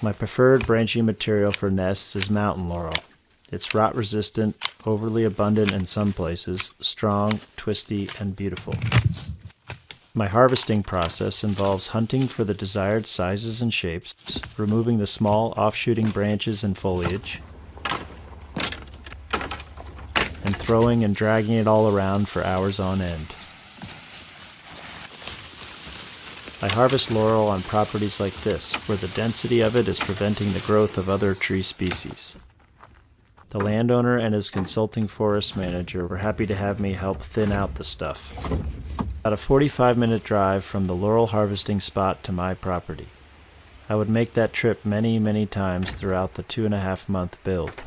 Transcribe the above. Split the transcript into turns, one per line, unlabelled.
My preferred branchy material for nests is mountain laurel. It's rot resistant, overly abundant in some places, strong, twisty, and beautiful. My harvesting process involves hunting for the desired sizes and shapes, removing the small off-shooting branches and foliage, and throwing and dragging it all around for hours on end. I harvest laurel on properties like this, where the density of it is preventing the growth of other tree species. The landowner and his consulting forest manager were happy to have me help thin out the stuff. About a 45-minute drive from the laurel harvesting spot to my property. I would make that trip many, many times throughout the 2.5-month build.